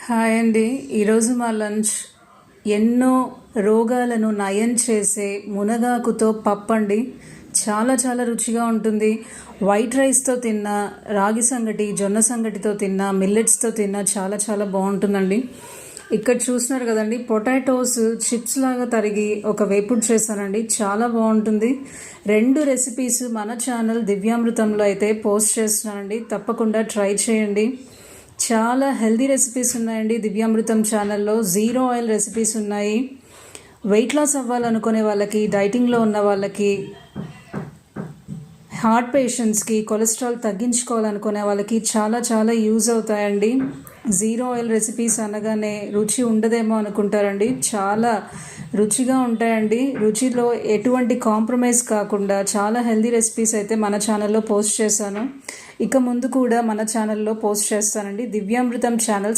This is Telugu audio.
హాయ్ అండి. ఈరోజు మా లంచ్ ఎన్నో రోగాలను నయం చేసే మునగాకుతో పప్పు అండి. చాలా చాలా రుచిగా ఉంటుంది. వైట్ రైస్తో తిన్నా, రాగి సంగటి, జొన్న సంగటితో తిన్నా, మిల్లెట్స్తో తిన్నా చాలా చాలా బాగుంటుందండి. ఇక్కడ చూస్తున్నారు కదండి, పొటాటోస్ చిప్స్ లాగా తరిగి ఒక వేపుడు చేశానండి. చాలా బాగుంటుంది. 2 రెసిపీస్ మన ఛానల్ దివ్యామృతంలో అయితే పోస్ట్ చేస్తున్నానండి. తప్పకుండా ట్రై చేయండి. చాలా హెల్దీ రెసిపీస్ ఉన్నాయండి దివ్యామృతం ఛానల్లో. 0 ఆయిల్ రెసిపీస్ ఉన్నాయి. వెయిట్ లాస్ అవ్వాలనుకునే వాళ్ళకి, డైటింగ్లో ఉన్న వాళ్ళకి, హార్ట్ పేషెంట్స్కి, కొలెస్ట్రాల్ తగ్గించుకోవాలనుకునే వాళ్ళకి చాలా చాలా యూజ్ అవుతాయండి. 0 ఆయిల్ రెసిపీస్ అనగానే రుచి ఉండదేమో అనుకుంటారండి. చాలా రుచిగా ఉంటాయండి. రుచిలో ఎటువంటి కాంప్రమైజ్ కాకుండా చాలా హెల్దీ రెసిపీస్ అయితే మన ఛానల్లో పోస్ట్ చేశాను. ఇక ముందు కూడా మన ఛానల్లో పోస్ట్ చేస్తానండి. దివ్యామృతం ఛానల్